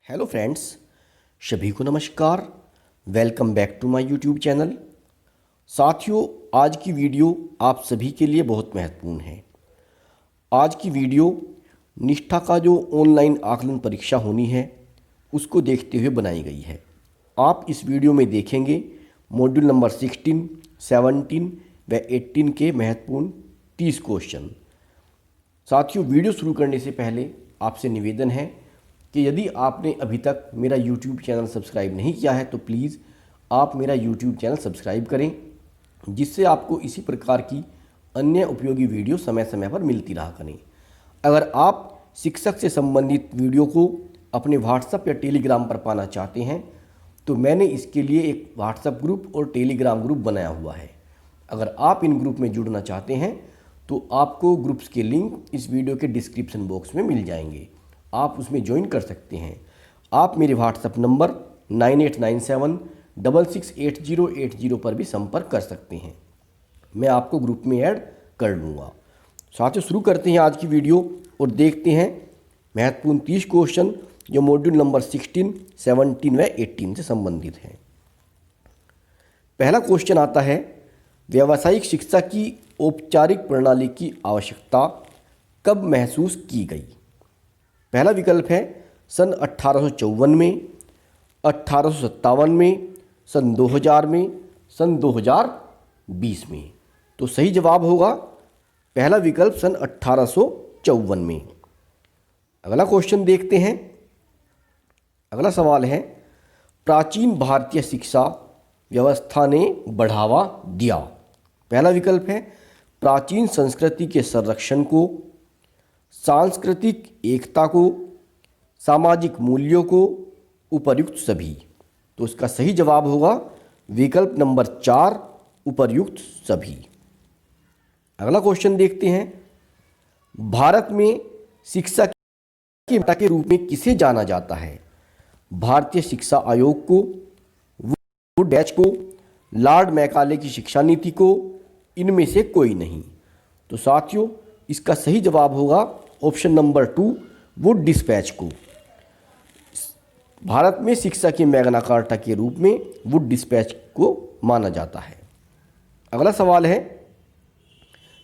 Hello friends, सभी को नमस्कार। Welcome back to my YouTube channel. साथियों, आज की वीडियो आप सभी के लिए बहुत महत्वपूर्ण है। आज की वीडियो निष्ठा का जो ऑनलाइन आकलन परीक्षा होनी है उसको देखते हुए बनाई गई है। आप इस वीडियो में देखेंगे मॉड्यूल नंबर 16, 17 व 18 के महत्वपूर्ण 30 क्वेश्चन। साथियों, वीडियो शुरू करने से पहले आपसे निवेदन है कि यदि आपने अभी तक मेरा YouTube चैनल सब्सक्राइब नहीं किया है तो प्लीज़ आप मेरा YouTube चैनल सब्सक्राइब करें, जिससे आपको इसी प्रकार की अन्य उपयोगी वीडियो समय समय पर मिलती रहा करें। अगर आप शिक्षक से संबंधित वीडियो को अपने व्हाट्सएप या टेलीग्राम पर पाना चाहते हैं तो मैंने इसके लिए एक व्हाट्सएप ग्रुप और टेलीग्राम ग्रुप बनाया हुआ है। अगर आप इन ग्रुप में जुड़ना चाहते हैं तो आपको ग्रुप्स के लिंक इस वीडियो के डिस्क्रिप्शन बॉक्स में मिल जाएंगे, आप उसमें ज्वाइन कर सकते हैं। आप मेरे व्हाट्सएप नंबर 9897668080 पर भी संपर्क कर सकते हैं, मैं आपको ग्रुप में ऐड कर लूँगा। साथियों, शुरू करते हैं आज की वीडियो और देखते हैं महत्वपूर्ण 30 क्वेश्चन जो मॉड्यूल नंबर 16, 17 व 18 से संबंधित हैं। पहला क्वेश्चन आता है, व्यावसायिक शिक्षा की औपचारिक प्रणाली की आवश्यकता कब महसूस की गई? पहला विकल्प है सन 1854 में, 1857 में, सन 2000 में, सन 2020 में। तो सही जवाब होगा पहला विकल्प सन 1854 में। अगला क्वेश्चन देखते हैं। अगला सवाल है, प्राचीन भारतीय शिक्षा व्यवस्था ने बढ़ावा दिया। पहला विकल्प है प्राचीन संस्कृति के संरक्षण को, सांस्कृतिक एकता को, सामाजिक मूल्यों को, उपर्युक्त सभी। तो इसका सही जवाब होगा विकल्प नंबर 4, उपर्युक्त सभी। अगला क्वेश्चन देखते हैं, भारत में शिक्षा के पिता के रूप में किसे जाना जाता है? भारतीय शिक्षा आयोग को, वुड बैच को, लॉर्ड मैकाले की शिक्षा नीति को, इनमें से कोई नहीं। तो साथियों, इसका सही जवाब होगा ऑप्शन नंबर 2, वुड डिस्पैच को। भारत में शिक्षा की मैग्ना कार्टा के रूप में वुड डिस्पैच को माना जाता है। अगला सवाल है,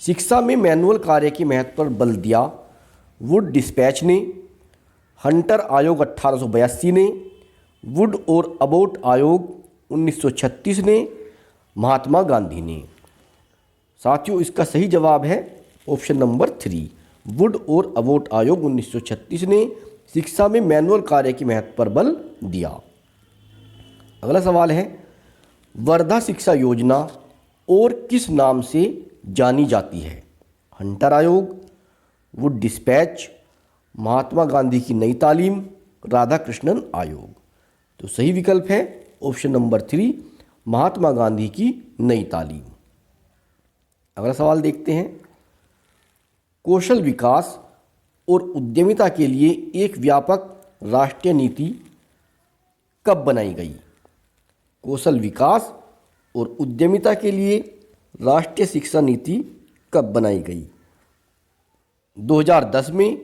शिक्षा में मैनुअल कार्य के महत्व पर बल दिया वुड डिस्पैच ने, हंटर आयोग 1882 ने, वुड और अबोट आयोग 1936 ने, महात्मा गांधी ने। साथियों, इसका सही जवाब है ऑप्शन नंबर 3, वुड और अबोट आयोग 1936 ने शिक्षा में मैनुअल कार्य के महत्व पर बल दिया। अगला सवाल है, वर्धा शिक्षा योजना और किस नाम से जानी जाती है? हंटर आयोग, वुड डिस्पैच, महात्मा गांधी की नई तालीम, राधाकृष्णन आयोग। तो सही विकल्प है ऑप्शन नंबर 3, महात्मा गांधी की नई तालीम। अगला सवाल देखते हैं, कौशल विकास और उद्यमिता के लिए एक व्यापक राष्ट्रीय नीति कब बनाई गई? कौशल विकास और उद्यमिता के लिए राष्ट्रीय शिक्षा नीति कब बनाई गई? 2010 में,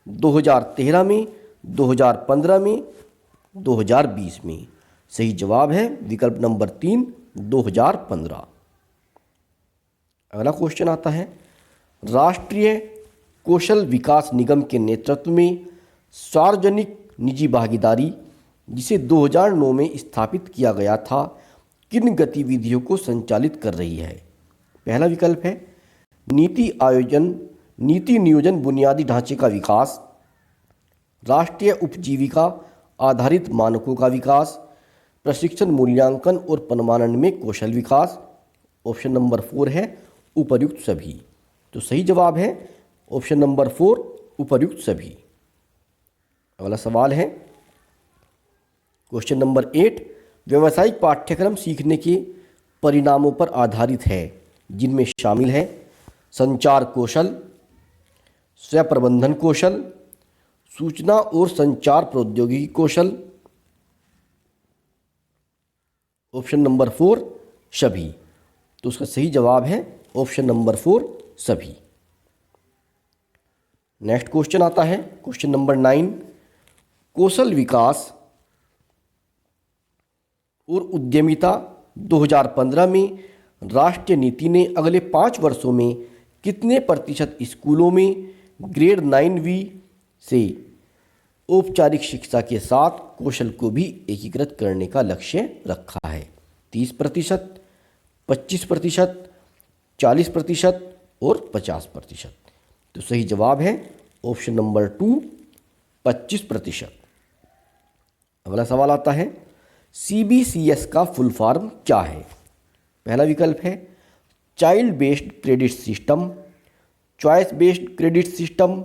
2013 में, 2015 में, 2020 में। सही जवाब है विकल्प नंबर 3, 2015। अगला क्वेश्चन आता है, राष्ट्रीय कौशल विकास निगम के नेतृत्व में सार्वजनिक निजी भागीदारी, जिसे 2009 में स्थापित किया गया था, किन गतिविधियों को संचालित कर रही है? पहला विकल्प है नीति नियोजन बुनियादी ढांचे का विकास, राष्ट्रीय उपजीविका आधारित मानकों का विकास, प्रशिक्षण मूल्यांकन और प्रमाणन में कौशल विकास। ऑप्शन नंबर 4 है उपर्युक्त सभी। तो सही जवाब है ऑप्शन नंबर 4, उपर्युक्त सभी। अगला सवाल है, क्वेश्चन नंबर 8, व्यावसायिक पाठ्यक्रम सीखने के परिणामों पर आधारित है, जिनमें शामिल है संचार कौशल, स्वप्रबंधन कौशल, सूचना और संचार प्रौद्योगिकी कौशल। ऑप्शन नंबर 4, सभी। तो उसका सही जवाब है ऑप्शन नंबर 4, सभी। नेक्स्ट क्वेश्चन आता है क्वेश्चन नंबर 9, कौशल विकास और उद्यमिता 2015 में राष्ट्रीय नीति ने अगले 5 वर्षों में कितने प्रतिशत स्कूलों में ग्रेड 9वीं से औपचारिक शिक्षा के साथ कौशल को भी एकीकृत करने का लक्ष्य रखा है? 30%, 25%, 40% और 50%। तो सही जवाब है ऑप्शन नंबर 2, 25%। अगला सवाल आता है, CBCS का फुल फॉर्म क्या है? पहला विकल्प है child based credit system, choice based credit system,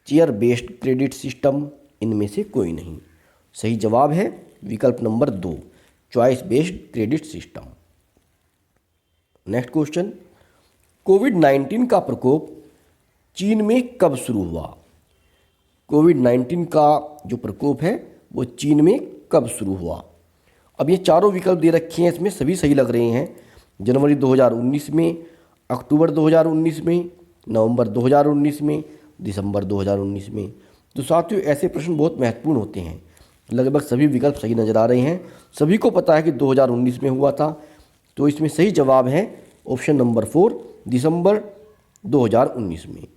chair based credit system, इनमें से कोई नहीं। सही जवाब है विकल्प नंबर 2, choice based credit system. Next question, कोविड-19 का प्रकोप चीन में कब शुरू हुआ? कोविड-19 का जो प्रकोप है वो चीन में कब शुरू हुआ? अब ये चारों विकल्प दे रखे हैं, इसमें सभी सही लग रहे हैं। जनवरी 2019 में, अक्टूबर 2019 में, नवंबर 2019 में, दिसंबर 2019 में। तो साथियों ऐसे प्रश्न बहुत महत्वपूर्ण होते हैं। लगभग सभी विकल्प सही नज़र आ रहे हैं, सभी को पता है कि 2019 में हुआ था। तो इसमें सही जवाब है ऑप्शन नंबर 4, दिसंबर 2019 में।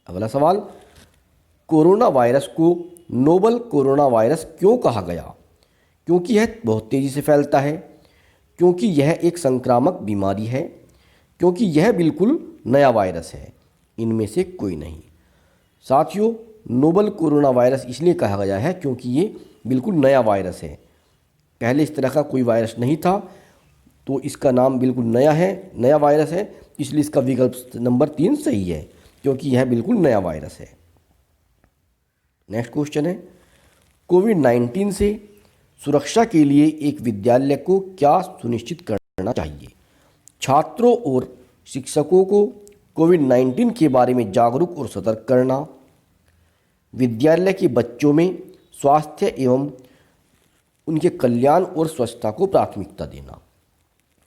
अगला सवाल, कोरोना वायरस को नोवल कोरोना वायरस क्यों कहा गया? क्योंकि यह बहुत तेज़ी से फैलता है, क्योंकि यह एक संक्रामक बीमारी है, क्योंकि यह बिल्कुल नया वायरस है, इनमें से कोई नहीं। साथियों नोवल कोरोना वायरस इसलिए कहा गया है क्योंकि ये बिल्कुल नया वायरस है, पहले इस तरह का कोई वायरस नहीं था, तो इसका नाम बिल्कुल नया है, नया वायरस है, इसलिए इसका विकल्प नंबर 3 सही है, क्योंकि यह बिल्कुल नया वायरस है। नेक्स्ट क्वेश्चन है, कोविड-19 से सुरक्षा के लिए एक विद्यालय को क्या सुनिश्चित करना चाहिए? छात्रों और शिक्षकों को कोविड-19 के बारे में जागरूक और सतर्क करना, विद्यालय के बच्चों में स्वास्थ्य एवं उनके कल्याण और स्वच्छता को प्राथमिकता देना,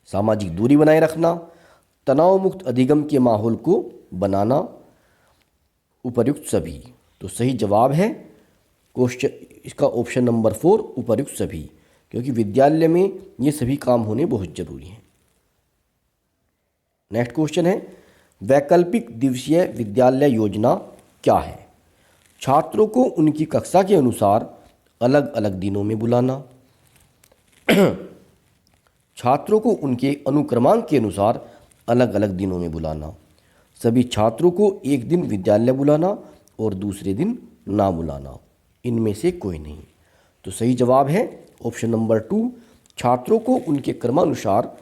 सामाजिक दूरी बनाए रखना, तनाव मुक्त अधिगम के माहौल को बनाना, उपर्युक्त सभी। तो सही जवाब है क्वेश्चन इसका ऑप्शन नंबर 4, उपर्युक्त सभी, क्योंकि विद्यालय में ये सभी काम होने बहुत जरूरी हैं। नेक्स्ट क्वेश्चन है, वैकल्पिक दिवसीय विद्यालय योजना क्या है? छात्रों को उनकी कक्षा के अनुसार अलग अलग दिनों में बुलाना, छात्रों को उनके अनुक्रमांक के अनुसार अलग अलग दिनों में बुलाना, सभी छात्रों को एक दिन विद्यालय बुलाना और दूसरे दिन ना बुलाना, इनमें से कोई नहीं। तो सही जवाब है ऑप्शन नंबर 2, छात्रों को उनके क्रमानुसार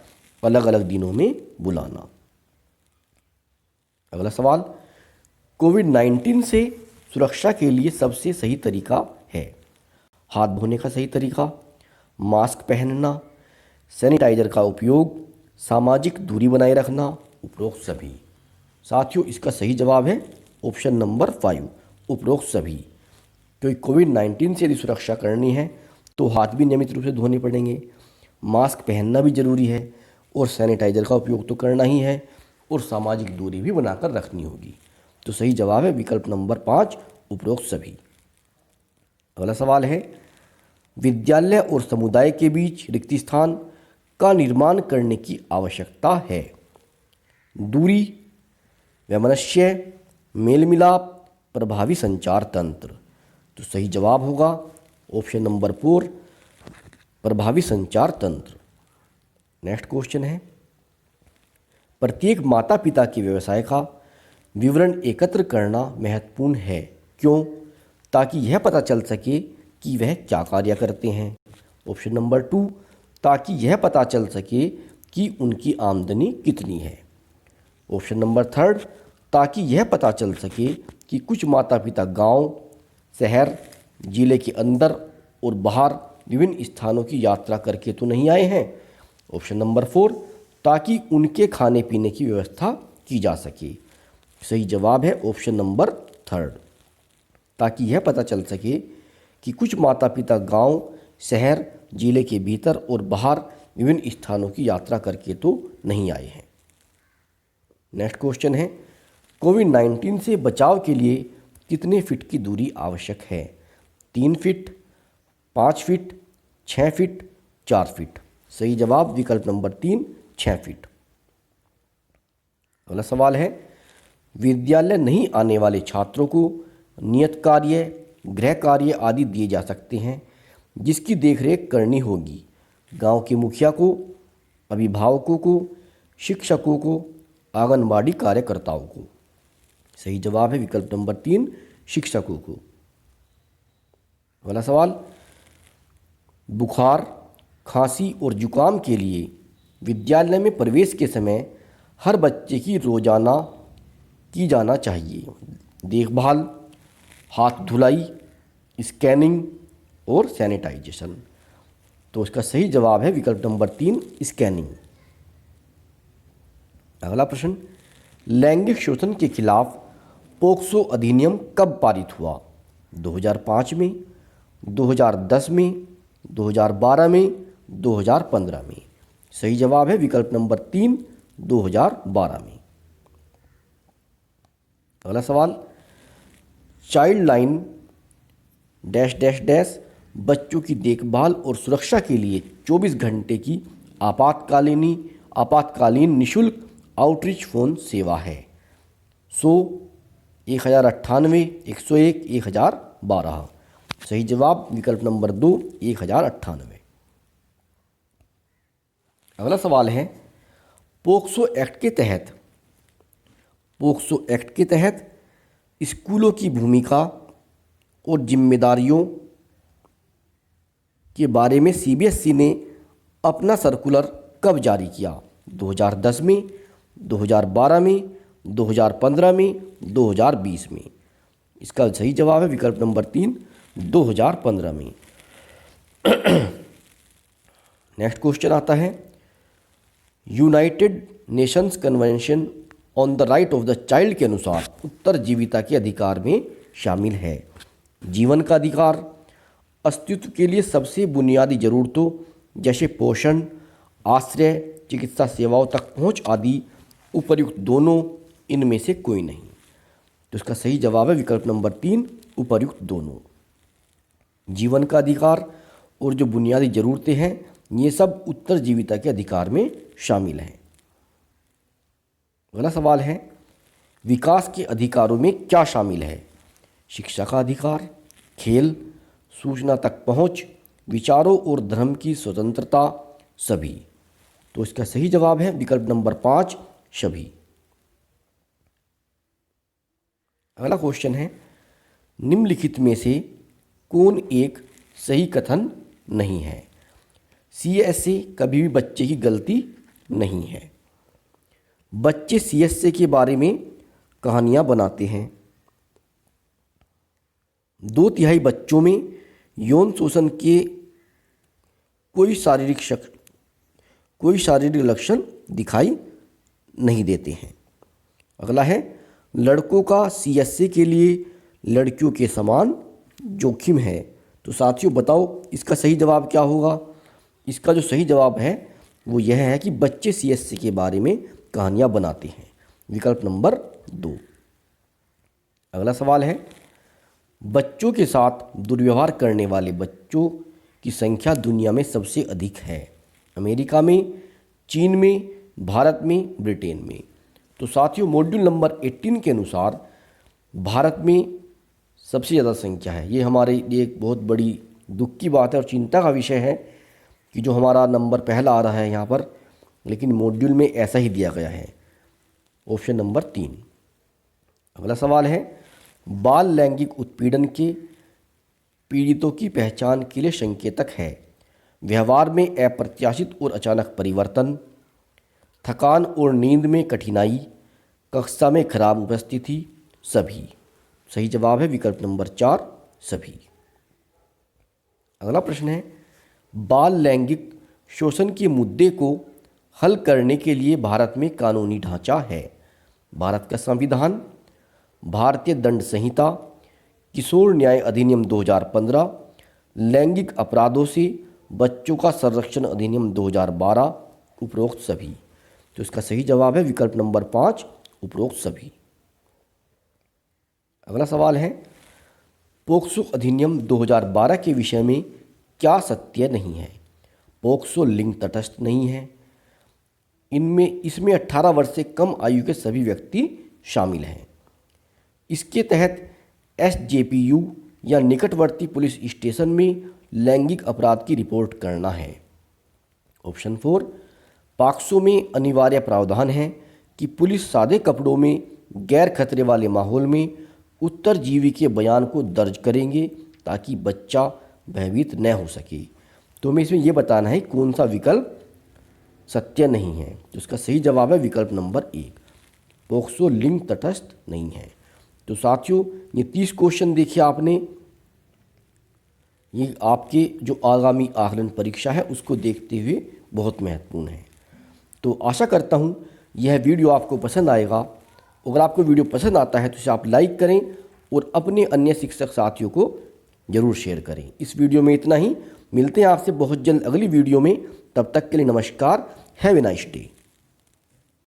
अलग अलग दिनों में बुलाना। अगला सवाल, कोविड-19 से सुरक्षा के लिए सबसे सही तरीका है? हाथ धोने का सही तरीका, मास्क पहनना, सैनिटाइजर का उपयोग, सामाजिक दूरी बनाए रखना, उपरोक्त सभी। साथियों इसका सही जवाब है ऑप्शन नंबर 5, उपरोक्त सभी, क्योंकि कोविड-19 से यदि सुरक्षा करनी है तो हाथ भी नियमित रूप से धोने पड़ेंगे, मास्क पहनना भी जरूरी है और सैनिटाइजर का उपयोग तो करना ही है और सामाजिक दूरी भी बनाकर रखनी होगी। तो सही जवाब है विकल्प नंबर 5, उपरोक्त सभी। अगला सवाल है, विद्यालय और समुदाय के बीच रिक्त स्थान का निर्माण करने की आवश्यकता है? दूरी, वैमनस्य, मेल मिलाप, प्रभावी संचार तंत्र। तो सही जवाब होगा ऑप्शन नंबर 4, प्रभावी संचार तंत्र। नेक्स्ट क्वेश्चन है, प्रत्येक माता पिता के व्यवसाय का विवरण एकत्र करना महत्वपूर्ण है, क्यों? ताकि यह पता चल सके कि वह क्या कार्य करते हैं। ऑप्शन नंबर 2, ताकि यह पता चल सके कि उनकी आमदनी कितनी है। ऑप्शन नंबर 3, ताकि यह पता चल सके कि कुछ माता पिता गांव, शहर, जिले के अंदर और बाहर विभिन्न स्थानों की यात्रा करके तो नहीं आए हैं। ऑप्शन नंबर 4, ताकि उनके खाने पीने की व्यवस्था की जा सके। सही जवाब है ऑप्शन नंबर 3, ताकि यह पता चल सके कि कुछ माता पिता गांव, शहर, जिले के भीतर और बाहर विभिन्न स्थानों की यात्रा करके तो नहीं आए हैं। नेक्स्ट क्वेश्चन है, कोविड-19 से बचाव के लिए कितने फीट की दूरी आवश्यक है? 3 फीट, 5 फीट, 6 फीट, 4 फीट। सही जवाब विकल्प नंबर 3, 6 फीट। अगला सवाल है, विद्यालय नहीं आने वाले छात्रों को नियत कार्य, गृह कार्य आदि दिए जा सकते हैं, जिसकी देखरेख करनी होगी गांव के मुखिया को, अभिभावकों को, शिक्षकों को, आंगनबाड़ी कार्यकर्ताओं को। सही जवाब है विकल्प नंबर 3, शिक्षकों को। अगला सवाल, बुखार, खांसी और जुकाम के लिए विद्यालय में प्रवेश के समय हर बच्चे की रोजाना की जाना चाहिए देखभाल, हाथ धुलाई, स्कैनिंग और सैनिटाइजेशन। तो इसका सही जवाब है विकल्प नंबर 3, स्कैनिंग। अगला प्रश्न, लैंगिक शोषण के खिलाफ पोक्सो अधिनियम कब पारित हुआ? 2005 में, 2010 में, 2012 में, 2015 में। सही जवाब है विकल्प नंबर 3, 2012 में। अगला सवाल, child line dash dash dash बच्चों की देखभाल और सुरक्षा के लिए 24 घंटे की आपातकालीन निशुल्क आउटरीच फ़ोन सेवा है। 100, 1098, 101, 1012। सही जवाब विकल्प नंबर 2, 1098। अगला सवाल है, पोक्सो एक्ट के तहत स्कूलों की भूमिका और जिम्मेदारियों के बारे में सीबीएसई ने अपना सर्कुलर कब जारी किया? 2010 में, 2012 में, 2015 में, 2020 में। इसका सही जवाब है विकल्प नंबर 3, 2015 में। नेक्स्ट क्वेश्चन आता है, United Nations convention on the right of the child के अनुसार उत्तरजीविता के अधिकार में शामिल है जीवन का अधिकार, अस्तित्व के लिए सबसे बुनियादी ज़रूरतों जैसे पोषण, आश्रय, चिकित्सा सेवाओं तक पहुंच आदि, उपर्युक्त दोनों, इनमें से कोई नहीं। तो इसका सही जवाब है विकल्प नंबर 3, उपर्युक्त दोनों। जीवन का अधिकार और जो बुनियादी ज़रूरतें हैं ये सब उत्तरजीविता के अधिकार में शामिल हैं। अगला सवाल है, विकास के अधिकारों में क्या शामिल है? शिक्षा का अधिकार, खेल, सूचना तक पहुंच, विचारों और धर्म की स्वतंत्रता, सभी। तो इसका सही जवाब है विकल्प नंबर 5, सभी। अगला क्वेश्चन है, निम्नलिखित में से कौन एक सही कथन नहीं है? सीएसए कभी भी बच्चे की गलती नहीं है। बच्चे सीएसए के बारे में कहानियां बनाते हैं। 2/3 बच्चों में यौन शोषण के कोई शारीरिक लक्षण दिखाई नहीं देते हैं। अगला है, लड़कों का सीएसए के लिए लड़कियों के समान जोखिम है। तो साथियों बताओ इसका सही जवाब क्या होगा? इसका जो सही जवाब है वो यह है कि बच्चे सीएसए के बारे में कहानियां बनाते हैं, विकल्प नंबर 2। अगला सवाल है, बच्चों के साथ दुर्व्यवहार करने वाले बच्चों की संख्या दुनिया में सबसे अधिक है। अमेरिका में, चीन में, भारत में, ब्रिटेन में। तो साथियों मॉड्यूल नंबर 18 के अनुसार भारत में सबसे ज़्यादा संख्या है। ये हमारे लिए एक बहुत बड़ी दुख की बात है और चिंता का विषय है कि जो हमारा नंबर पहला आ रहा है यहाँ पर, लेकिन मॉड्यूल में ऐसा ही दिया गया है, ऑप्शन नंबर 3। अगला सवाल है, बाल लैंगिक उत्पीड़न के पीड़ितों की पहचान के लिए संकेतक है। व्यवहार में अप्रत्याशित और अचानक परिवर्तन, थकान और नींद में कठिनाई, कक्षा में खराब उपस्थिति, सभी। सही जवाब है विकल्प नंबर 4, सभी। अगला प्रश्न है, बाल लैंगिक शोषण के मुद्दे को हल करने के लिए भारत में कानूनी ढांचा है। भारत का संविधान, भारतीय दंड संहिता, किशोर न्याय अधिनियम 2015, लैंगिक अपराधों से बच्चों का संरक्षण अधिनियम 2012, उपरोक्त सभी। तो इसका सही जवाब है विकल्प नंबर 5, उपरोक्त सभी। अगला सवाल है, पोक्सो अधिनियम 2012 के विषय में क्या सत्य नहीं है? पोक्सो लिंग तटस्थ नहीं है। इसमें 18 वर्ष से कम आयु के सभी व्यक्ति शामिल हैं। इसके तहत SJPU या निकटवर्ती पुलिस स्टेशन में लैंगिक अपराध की रिपोर्ट करना है। ऑप्शन 4, पॉक्सो में अनिवार्य प्रावधान है कि पुलिस सादे कपड़ों में गैर खतरे वाले माहौल में उत्तरजीवी के बयान को दर्ज करेंगे ताकि बच्चा भयभीत न हो सके। तो हमें इसमें यह बताना है कौन सा विकल्प सत्य नहीं है। तो इसका सही जवाब है विकल्प नंबर 1, पोक्सो लिंग तटस्थ नहीं है। तो साथियों, ये 30 क्वेश्चन देखिए आपने, ये आपके जो आगामी आकलन परीक्षा है उसको देखते हुए बहुत महत्वपूर्ण है। तो आशा करता हूँ यह वीडियो आपको पसंद आएगा। अगर आपको वीडियो पसंद आता है तो इसे आप लाइक करें और अपने अन्य शिक्षक साथियों को ज़रूर शेयर करें। इस वीडियो में इतना ही, मिलते हैं आपसे बहुत जल्द अगली वीडियो में। तब तक के लिए नमस्कार, हैव ए नाइस डे।